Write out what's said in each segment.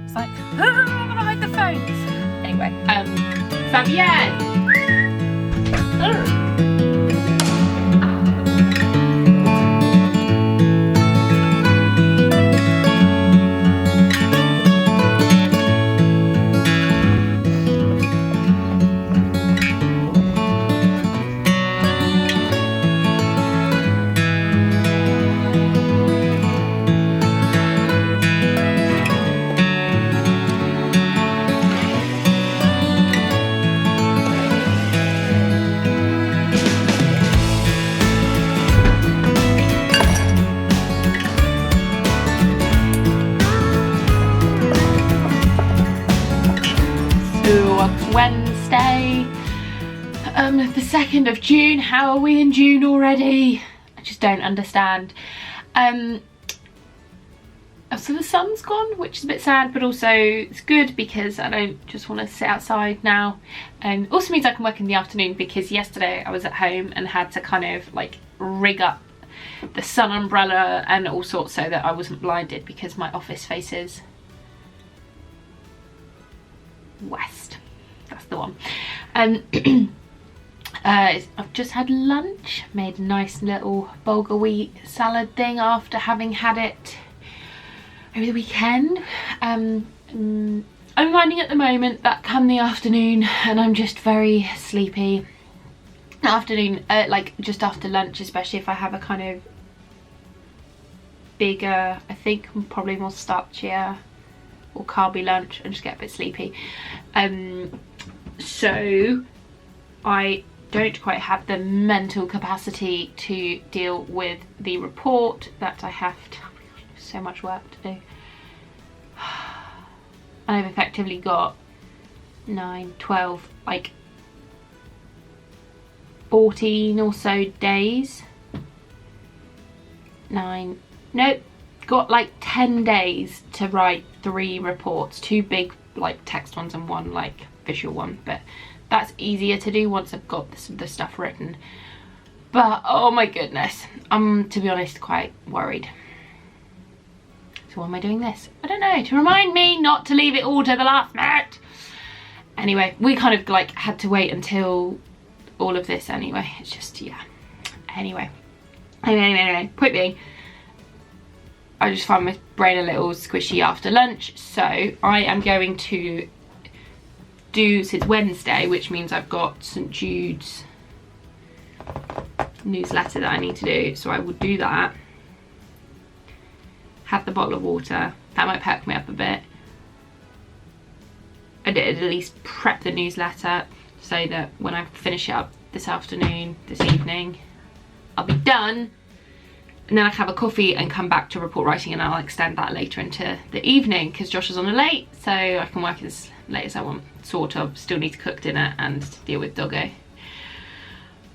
It's like, I'm gonna hide the phone. Anyway, Fabienne! Wednesday, the 2nd of June. How are we in June already? I just don't understand. So the sun's gone, which is a bit sad, but also it's good because I don't just want to sit outside now. Also means I can work in the afternoon, because yesterday I was at home and had to kind of like rig up the sun umbrella and all sorts so that I wasn't blinded, because my office faces west. That's the one. I've just had lunch, made a nice little bulgur wheat salad thing after having had it over the weekend. I'm finding at the moment that come the afternoon and I'm just very sleepy. Afternoon, like just after lunch, especially if I have a kind of bigger, I think probably more starchier or carby lunch, and just get a bit sleepy. So I don't quite have the mental capacity to deal with the report that I have to. Oh my gosh, so much work to do. And I've effectively got 9, 12, like 14 or so days. Got like 10 days to write 3 reports, 2 big like text ones and 1 like visual one, but that's easier to do once I've got the stuff written. But oh my goodness, I'm, to be honest, quite worried. So why am I doing this? I don't know, to remind me not to leave it all to the last minute. Anyway, we kind of like had to wait until all of this anyway. It's just, yeah. Anyway, point being, I just find my brain a little squishy after lunch, so I am going to do, since Wednesday, which means I've got St Jude's newsletter that I need to do, so I will do that, have the bottle of water, that might perk me up a bit. I did at least prep the newsletter so that when I finish it up this afternoon, this evening, I'll be done. And then I can have a coffee and come back to report writing, and I'll extend that later into the evening because Josh is on a late, so I can work as late as I want, sort of. Still need to cook dinner and deal with doggo.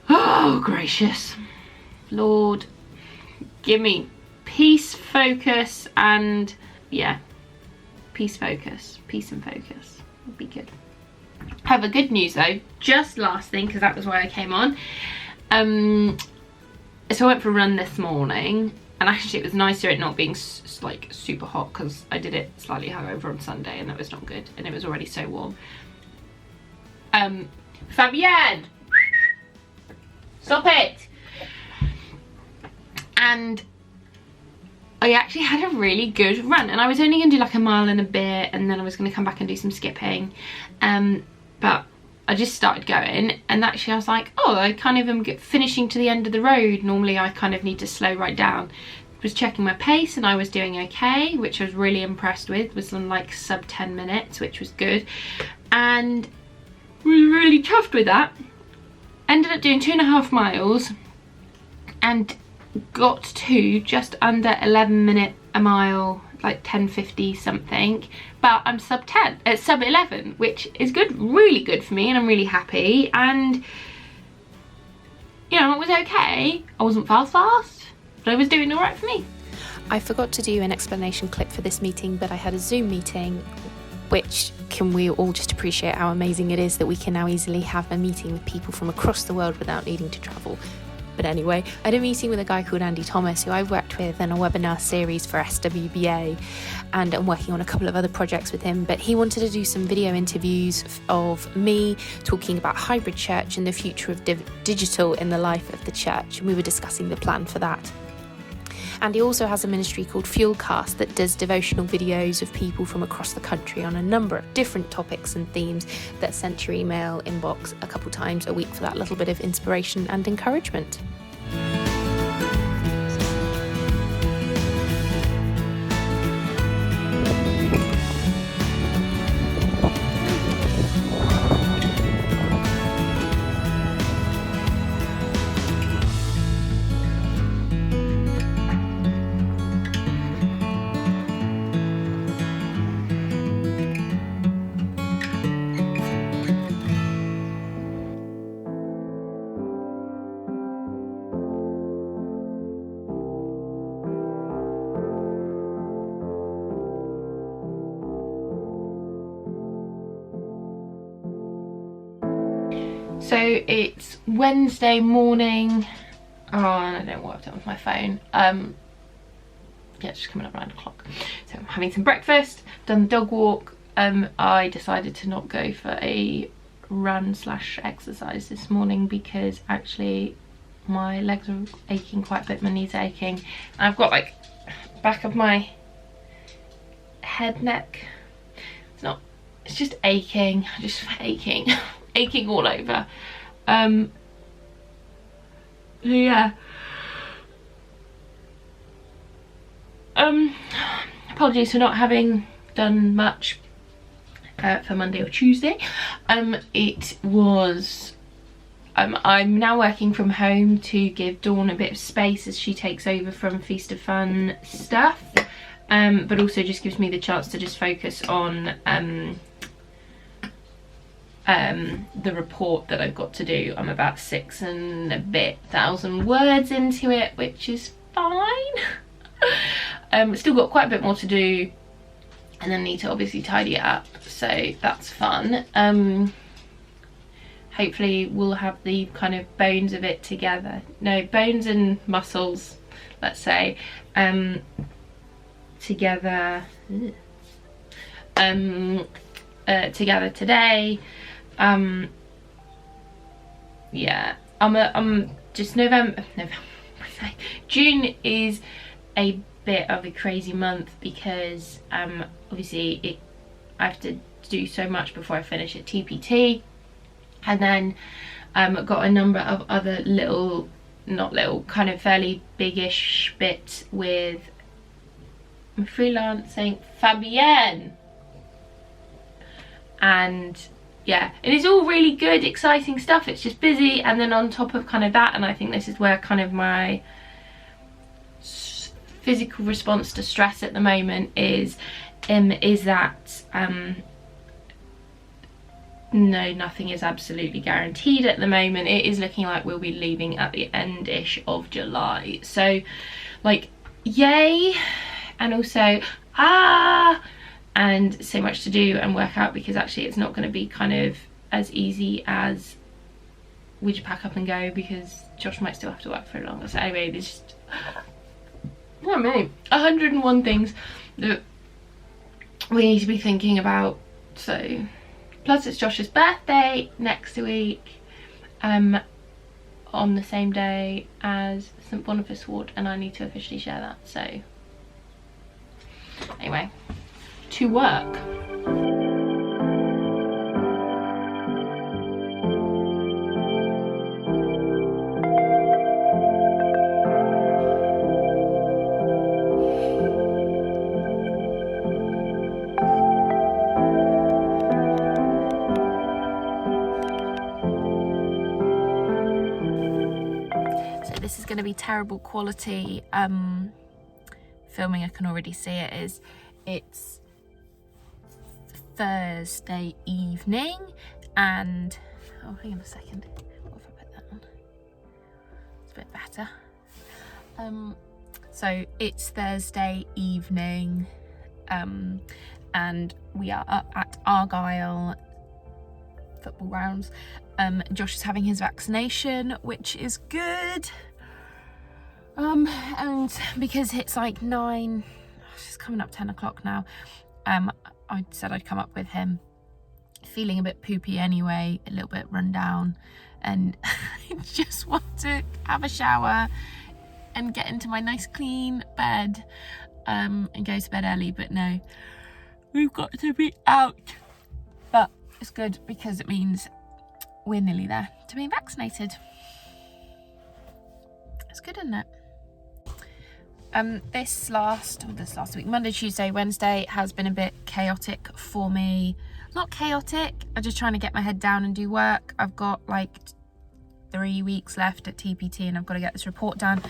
Oh, gracious. Lord, give me peace, focus, and yeah, peace and focus would be good. I have a good news though, just last thing, because that was why I came on. So I went for a run this morning, and actually it was nicer it not being like super hot, because I did it slightly hungover on Sunday and that was not good, and it was already so warm. Fabienne! Stop it! And I actually had a really good run, and I was only going to do like a mile and a bit, and then I was going to come back and do some skipping. But I just started going, and actually I was like, oh, I kind of am finishing to the end of the road. Normally I kind of need to slow right down. I was checking my pace and I was doing okay, which I was really impressed with. Was on like sub 10 minutes, which was good, and was really chuffed with that. Ended up doing 2.5 miles and got to just under 11 minutes a mile, like 10:50 something, but I'm sub 11, which is good, really good for me, and I'm really happy. And you know, it was okay. I wasn't fast, but I was doing all right for me. I forgot to do an explanation clip for this meeting, but I had a Zoom meeting, which can we all just appreciate how amazing it is that we can now easily have a meeting with people from across the world without needing to travel. But anyway, I had a meeting with a guy called Andy Thomas, who I've worked with in a webinar series for SWBA, and I'm working on a couple of other projects with him. But he wanted to do some video interviews of me talking about hybrid church and the future of digital in the life of the church, and we were discussing the plan for that. And he also has a ministry called Fuelcast that does devotional videos of people from across the country on a number of different topics and themes that sent your email inbox a couple times a week for that little bit of inspiration and encouragement. So it's Wednesday morning. Oh, and I don't know what I've done with my phone. Yeah, it's just coming up 9 o'clock. So I'm having some breakfast, done the dog walk. I decided to not go for a run/exercise this morning because actually my legs are aching quite a bit, my knees are aching. And I've got like back of my head, neck. It's just aching, just aching. Aching all over. Yeah. Apologies for not having done much for Monday or Tuesday. It was I'm now working from home to give Dawn a bit of space as she takes over from Feast of Fun stuff, but also just gives me the chance to just focus on the report that I've got to do. I'm about 6 and a bit thousand words into it, which is fine. Still got quite a bit more to do, and then need to obviously tidy it up, so that's fun. Hopefully we'll have the kind of bones of it together. No, bones and muscles, let's say, together together today. Yeah, I'm just June is a bit of a crazy month because obviously I have to do so much before I finish at TPT, and then got a number of other kind of fairly biggish bits with freelancing Fabienne, and yeah, it is all really good, exciting stuff. It's just busy, and then on top of kind of that, and I think this is where kind of my physical response to stress at the moment is that no, nothing is absolutely guaranteed at the moment. It is looking like we'll be leaving at the end-ish of July, so like yay, and also and so much to do and work out, because actually it's not going to be kind of as easy as we just pack up and go, because Josh might still have to work for longer. So anyway, there's just 101 things that we need to be thinking about. So plus it's Josh's birthday next week, on the same day as St Boniface Ward, and I need to officially share that. So anyway, to work. So this is going to be terrible quality filming. I can already see it. It's Thursday evening, and oh, hang on a second, what if I put that on? It's a bit better. So it's Thursday evening, and we are up at Argyle football grounds. Josh is having his vaccination, which is good. And because it's like 9, it's coming up 10 o'clock now, I said I'd come up with him, feeling a bit poopy anyway, a little bit run down, and I just want to have a shower and get into my nice clean bed, and go to bed early. But no, we've got to be out. But it's good because it means we're nearly there to being vaccinated. It's good, isn't it? This last week, Monday, Tuesday, Wednesday, has been a bit chaotic for me. Not chaotic, I'm just trying to get my head down and do work. I've got like 3 weeks left at TPT and I've got to get this report done.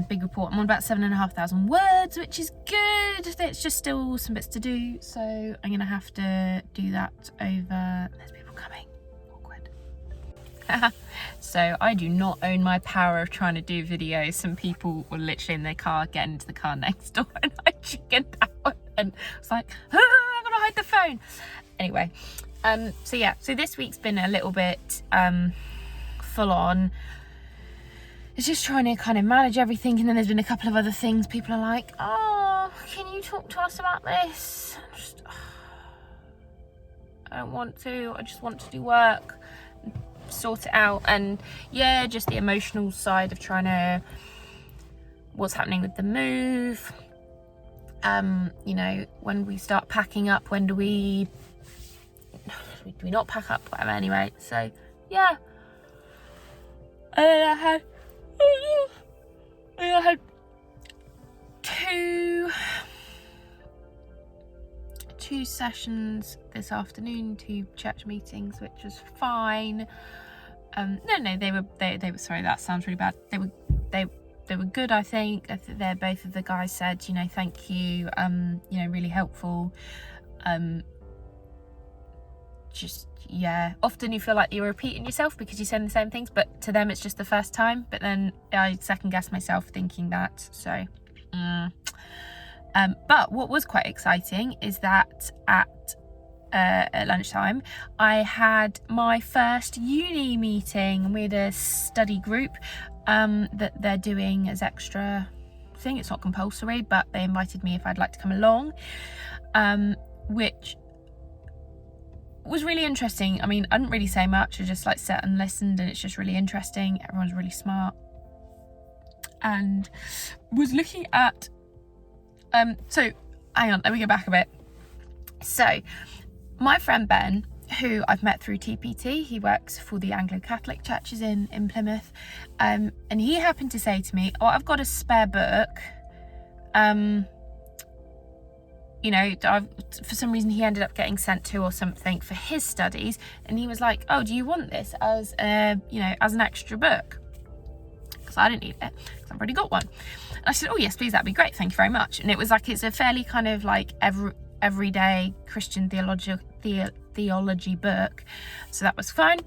Big report. I'm on about 7,500 words, which is good. There's just still some bits to do, so I'm gonna have to do that over. There's people coming. Awkward. So I do not own my power of trying to do videos. Some people were literally in their car, getting into the car next door, and I chickened out and was like, I'm gonna hide the phone. Anyway, so this week's been a little bit full on. It's just trying to kind of manage everything, and then there's been a couple of other things. People are like, oh, can you talk to us about this? I don't want to. I just want to do work, sort it out. And yeah, just the emotional side of trying to, what's happening with the move. You know, when we start packing up, when do we not pack up, whatever. Anyway, so yeah. And then I had two sessions this afternoon, 2 church meetings, which was fine. No, they were sorry, that sounds really bad. They were good, I think. They're both of the guys said, you know, thank you, you know, really helpful. Just, yeah, often you feel like you're repeating yourself because you say the same things, but to them it's just the first time. But then I second guess myself thinking that, so but what was quite exciting is that at lunchtime I had my first uni meeting. We had a study group that they're doing as extra thing. It's not compulsory, but they invited me if I'd like to come along, which was really interesting. I mean, I didn't really say much. I just like sat and listened, and it's just really interesting. Everyone's really smart, and was looking at so hang on, let me go back a bit. So my friend Ben, who I've met through TPT, he works for the Anglo-Catholic churches in Plymouth, and he happened to say to me, oh, I've got a spare book, you know, for some reason he ended up getting sent to or something for his studies, and he was like, oh, do you want this as you know, as an extra book? Because I didn't need it, because I've already got one. And I said, oh yes, please, that'd be great, thank you very much. And it was like, it's a fairly kind of like everyday Christian theology book, so that was fine.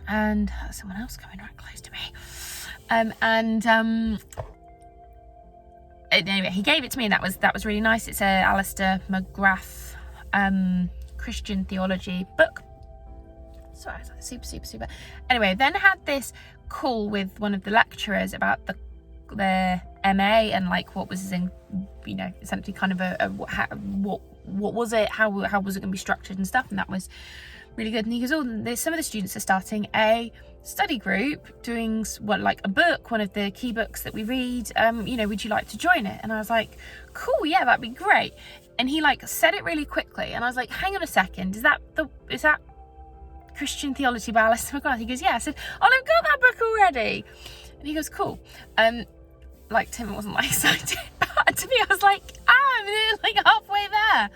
And someone else coming right close to me, anyway, he gave it to me, and that was really nice. It's a Alistair McGrath Christian theology book. So I was like, super. Anyway, then had this call with one of the lecturers about their MA and like what was in, you know, essentially kind of what was it, how was it going to be structured and stuff, and that was really good. And he goes, oh, some of the students are starting a study group doing like a book, one of the key books that we read, you know, would you like to join it? And I was like, cool, yeah, that'd be great. And he like said it really quickly, and I was like, hang on a second, is that Christian Theology by Alistair McGrath? He goes, yeah. I said, oh, I've got that book already. And he goes, cool. Like Tim wasn't like excited, but to me I was like, I'm like halfway there,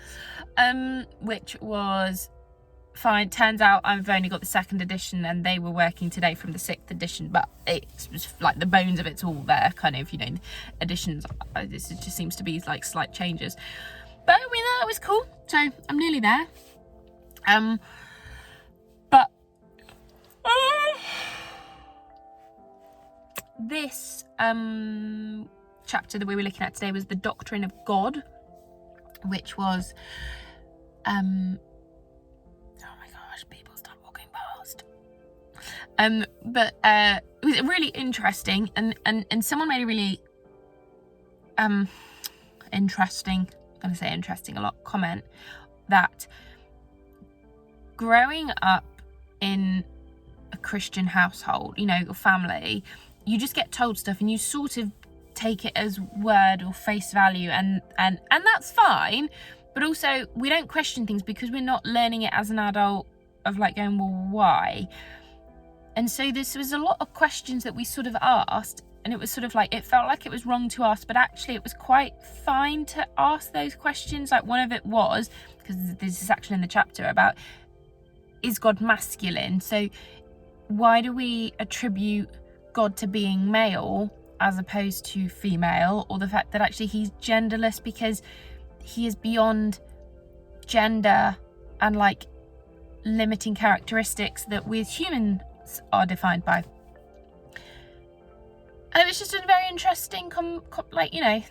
which was fine. Turns out I've only got the 2nd edition, and they were working today from the 6th edition, but it was like the bones of it's all there, kind of, you know, editions. This just seems to be like slight changes, but I mean, that was cool. So I'm nearly there. But this chapter that we were looking at today was the Doctrine of God, which was oh my gosh, people stop walking past. But was really interesting, and someone made a really interesting, I'm going to say interesting a lot, comment that growing up in a Christian household, you know, your family, you just get told stuff and you sort of take it as word or face value, and that's fine, but also we don't question things because we're not learning it as an adult of like going, well, why? And so this was a lot of questions that we sort of asked, and it was sort of like, it felt like it was wrong to ask, but actually it was quite fine to ask those questions. Like one of it was, because there's this section in the chapter about, is God masculine? So why do we attribute God to being male as opposed to female, or the fact that actually he's genderless because he is beyond gender and like limiting characteristics that we as humans are defined by. And it was just a very interesting like, you know,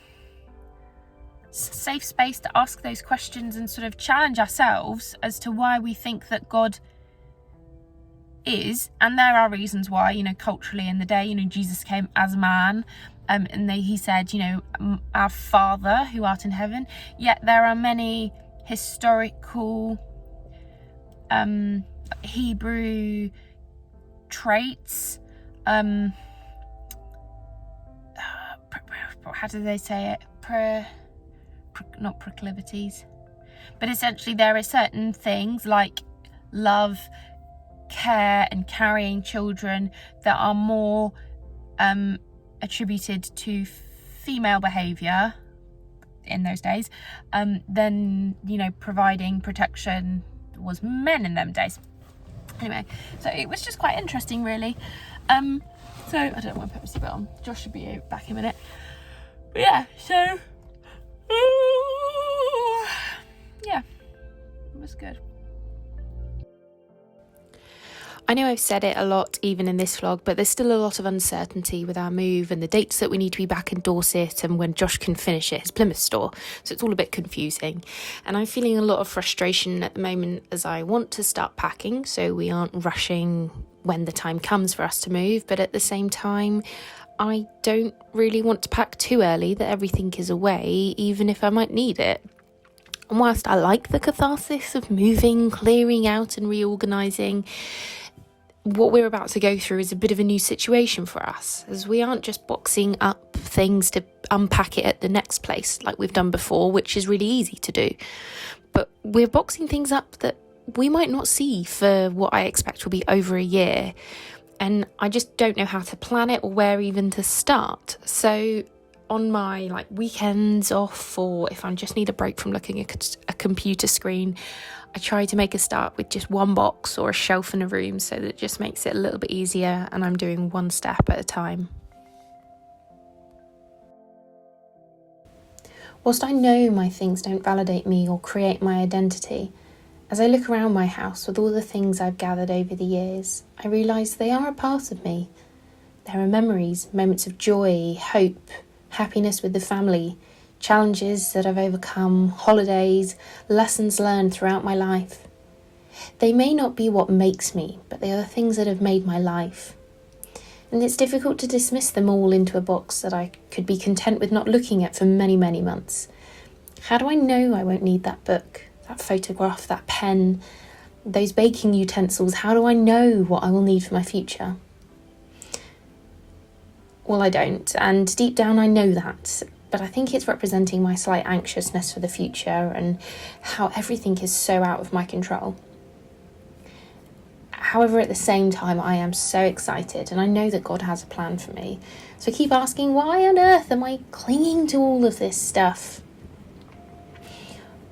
safe space to ask those questions and sort of challenge ourselves as to why we think that God is. And there are reasons why, you know, culturally in the day, you know, Jesus came as a man, and he said, you know, our Father who art in heaven. Yet there are many historical Hebrew traits, how do they say it? Not proclivities, but essentially there are certain things like love, care, and carrying children that are more attributed to female behaviour in those days than, you know, providing protection was men in them days. Anyway, so it was just quite interesting, really. So I don't want to put my seatbelt on. Josh should be back in a minute. But yeah, so yeah, it was good. I know I've said it a lot even in this vlog, but there's still a lot of uncertainty with our move and the dates that we need to be back in Dorset and when Josh can finish at his Plymouth store. So it's all a bit confusing. And I'm feeling a lot of frustration at the moment as I want to start packing, so we aren't rushing when the time comes for us to move. But at the same time, I don't really want to pack too early that everything is away, even if I might need it. And whilst I like the catharsis of moving, clearing out and reorganising, what we're about to go through is a bit of a new situation for us, as we aren't just boxing up things to unpack it at the next place like we've done before, which is really easy to do, but we're boxing things up that we might not see for what I expect will be over a year, and I just don't know how to plan it or where even to start. So on my like weekends off, or if I just need a break from looking at a computer screen, I try to make a start with just one box or a shelf in a room, so that it just makes it a little bit easier and I'm doing one step at a time. Whilst I know my things don't validate me or create my identity, as I look around my house with all the things I've gathered over the years, I realise they are a part of me. There are memories, moments of joy, hope, happiness with the family, challenges that I've overcome, holidays, lessons learned throughout my life. They may not be what makes me, but they are the things that have made my life. And it's difficult to dismiss them all into a box that I could be content with not looking at for many, many months. How do I know I won't need that book, that photograph, that pen, those baking utensils? How do I know what I will need for my future? Well, I don't, and deep down I know that, but I think it's representing my slight anxiousness for the future and how everything is so out of my control. However, at the same time, I am so excited and I know that God has a plan for me. So I keep asking, why on earth am I clinging to all of this stuff?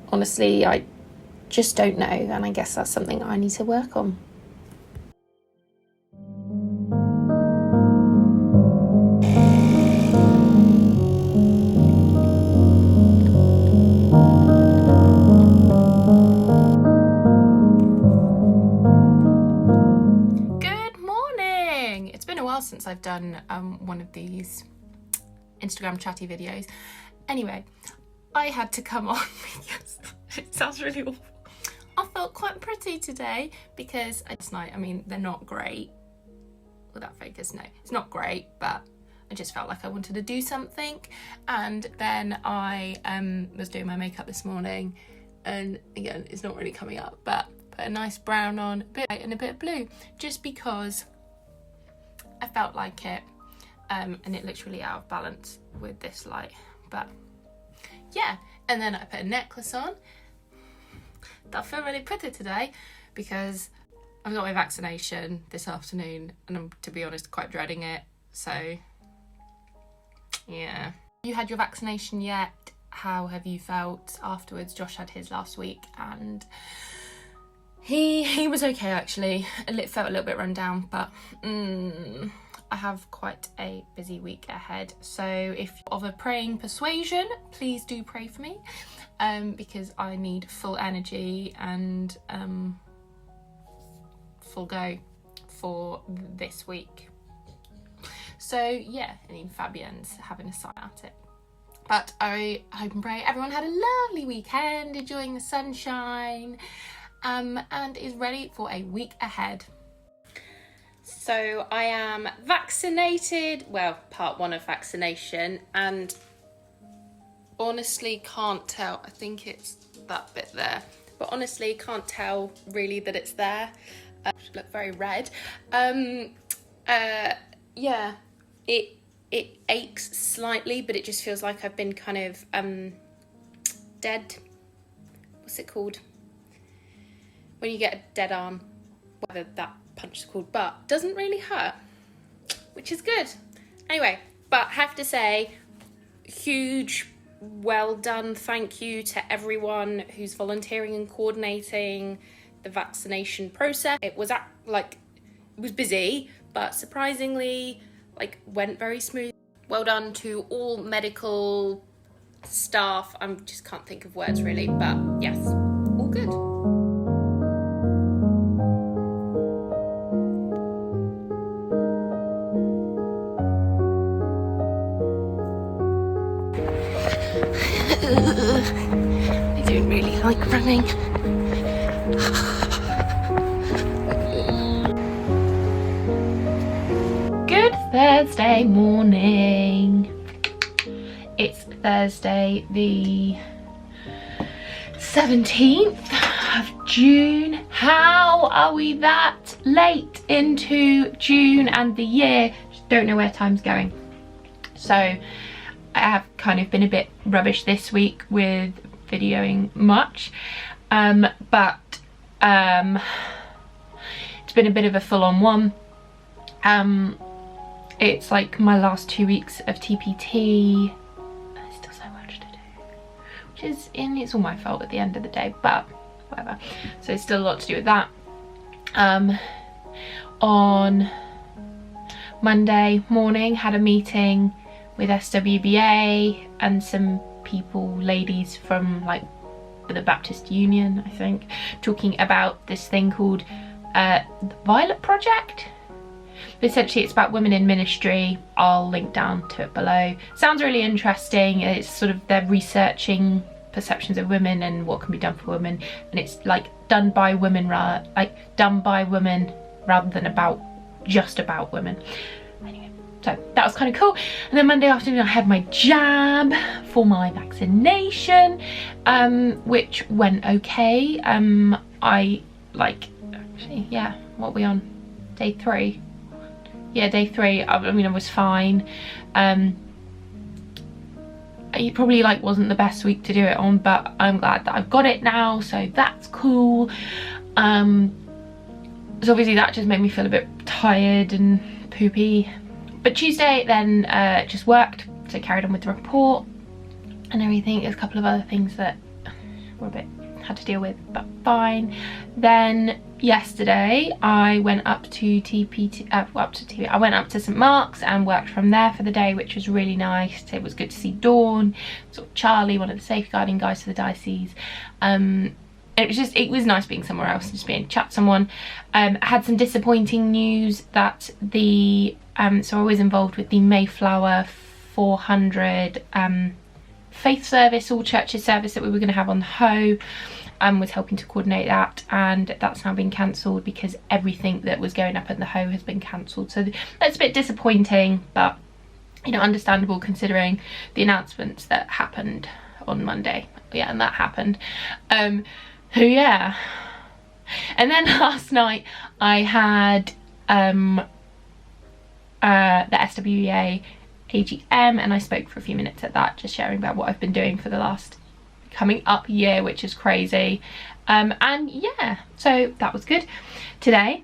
Honestly, I just don't know, and I guess that's something I need to work on. Since I've done one of these Instagram chatty videos. Anyway, I had to come on because it sounds really awful. I felt quite pretty today because last night, I mean, they're not great. that focus, no, it's not great, but I just felt like I wanted to do something. And then I was doing my makeup this morning, and again, it's not really coming up, but put a nice brown on, a bit white and a bit of blue, just because I felt like it, and it looks really out of balance with this light, but yeah. And then I put a necklace on. I feel really pretty today because I've got my vaccination this afternoon, and I'm, to be honest, quite dreading it, so yeah. You had your vaccination yet? How have you felt afterwards? Josh had his last week, and he was okay actually. It felt a little bit run down, but I have quite a busy week ahead. So if you're of a praying persuasion, please do pray for me, because I need full energy and full go for this week. So yeah, and even Fabienne's having a sign at it. But I hope and pray everyone had a lovely weekend, enjoying the sunshine, and is ready for a week ahead. So I am vaccinated, well, part 1 of vaccination, and honestly can't tell, I think it's that bit there, but honestly can't tell really that it's there. Should look very red. Yeah, it aches slightly, but it just feels like I've been kind of dead. What's it called? When you get a dead arm, whatever that punch is called, but doesn't really hurt, which is good. Anyway, but have to say, huge well done thank you to everyone who's volunteering and coordinating the vaccination process. It was it was busy, but surprisingly went very smooth. Well done to all medical staff. I just can't think of words really, but yes, all good. I don't really like running. Good Thursday morning. It's Thursday the 17th of June. How are we that late into June and the year? Just don't know where time's going. So I have kind of been a bit rubbish this week with videoing much, but it's been a bit of a full-on one. It's like my last 2 weeks of TPT. There's still so much to do, which is, it's all my fault at the end of the day, but whatever. So there's still a lot to do with that. On Monday morning, had a meeting with SWBA and some people, ladies from the Baptist Union, I think, talking about this thing called the Violet Project. But essentially it's about women in ministry. I'll link down to it below. Sounds really interesting. It's sort of, they're researching perceptions of women and what can be done for women, and it's done by women rather than just about women. Anyway, so that was kind of cool. And then Monday afternoon I had my jab for my vaccination, which went okay. Actually, yeah, what are we on? Day 3? Yeah, day 3. I mean, I was fine. It probably wasn't the best week to do it on, but I'm glad that I've got it now, so that's cool. So obviously that just made me feel a bit tired and poopy. But Tuesday then just worked, so carried on with the report and everything. There's a couple of other things that were a bit had to deal with, but fine. Then yesterday I went up to I went up to St Mark's and worked from there for the day, which was really nice. It was good to see Dawn, sort of Charlie, one of the safeguarding guys for the diocese. It was nice being somewhere else and just being chat to someone. I had some disappointing news that so I was involved with the Mayflower 400 faith service, all churches service that we were going to have on the Hoe. Was helping to coordinate that, and that's now been cancelled because everything that was going up at the Hoe has been cancelled. So that's a bit disappointing, but you know, understandable considering the announcements that happened on Monday. Yeah, and that happened. So yeah. And then last night I had the SWEA AGM, and I spoke for a few minutes at that, just sharing about what I've been doing for the last coming up year, which is crazy. And yeah, so that was good. Today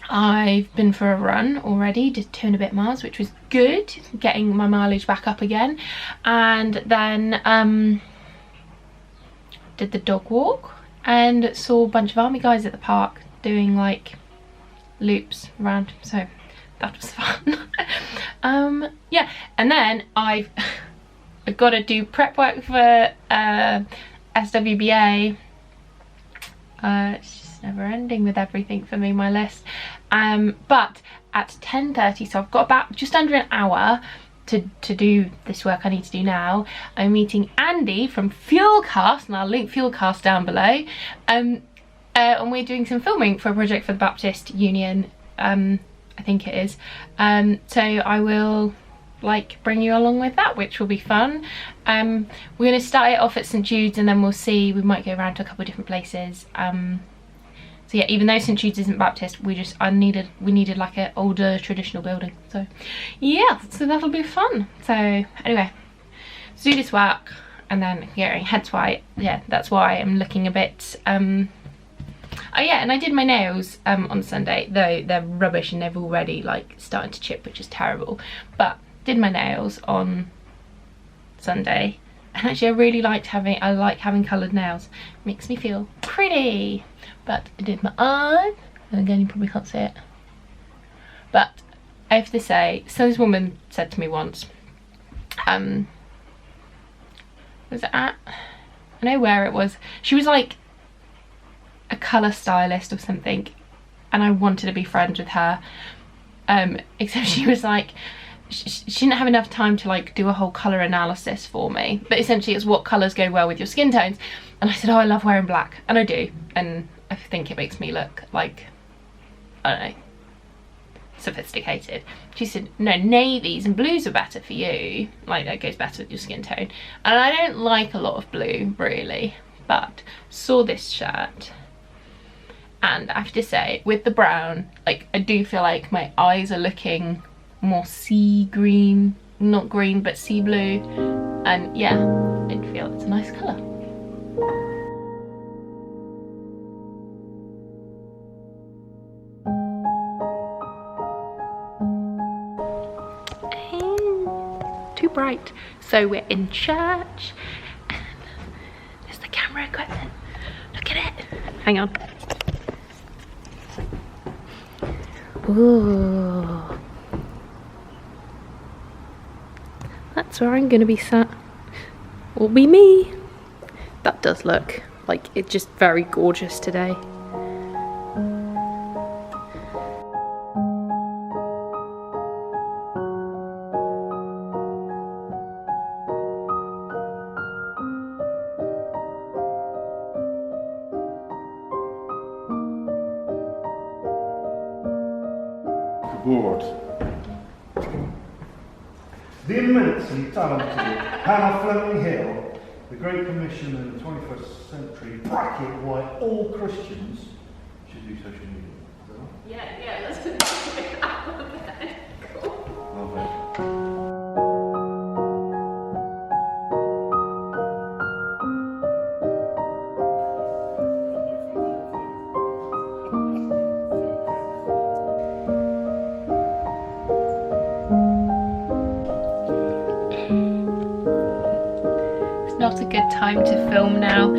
I've been for a run already, did 2 and a bit miles, which was good, getting my mileage back up again. And then did the dog walk and saw a bunch of army guys at the park doing like loops around, so that was fun. Yeah, and then I've got to do prep work for SWBA. It's just never ending with everything for me, my list. But at 10:30, so I've got about just under an hour to do this work I need to do now. I'm meeting Andy from Fuelcast, and I'll link Fuelcast down below. And we're doing some filming for a project for the Baptist Union, I think it is. So I will like bring you along with that, which will be fun. We're going to start it off at St Jude's, and then we'll see, we might go around to a couple of different places. So yeah, even though St Jude's isn't Baptist, we needed like an older traditional building. So yeah, so that'll be fun. So anyway, let's do this work and then going. Hence why, yeah, that's why I'm looking a bit oh yeah, and I did my nails on Sunday, though they're rubbish and they've already like started to chip, which is terrible. But did my nails on Sunday, and actually I really liked having coloured nails. Makes me feel pretty. But I did my eye, and again you probably can't see it, but I have to say, so this woman said to me once, was it at, I know where it was, she was like a colour stylist or something, and I wanted to be friends with her, except she was like, she didn't have enough time to like do a whole colour analysis for me, but essentially it's what colours go well with your skin tones. And I said, oh, I love wearing black, and I do, and I think it makes me look like, I don't know, sophisticated. She said, no, navies and blues are better for you, like that goes better with your skin tone. And I don't like a lot of blue really, but saw this shirt, and I have to say, with the brown, like I do feel like my eyes are looking more sea green, not green but sea blue, and yeah, I feel it's a nice colour. Too bright. So we're in church, and there's the camera equipment. Look at it. Hang on. Ooh. That's where I'm gonna be sat. Will be me. That does look like it's just very gorgeous today. Board. The immensely talented HannahFlemingHill, the Great Commission in the 21st century, bracket why all Christians should do social media. Is that right? Yeah, let's do that. Cool. Love it. Not a good time to film now.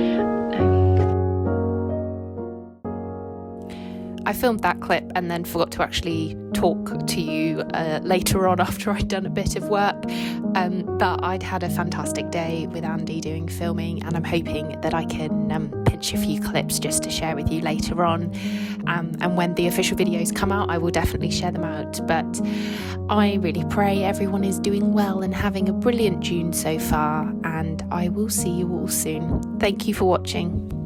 I filmed that clip and then forgot to actually talk to you later on after I'd done a bit of work, but I'd had a fantastic day with Andy doing filming, and I'm hoping that I can pin pinch a few clips just to share with you later on. And when the official videos come out, I will definitely share them out. But I really pray everyone is doing well and having a brilliant June so far, and I will see you all soon. Thank you for watching.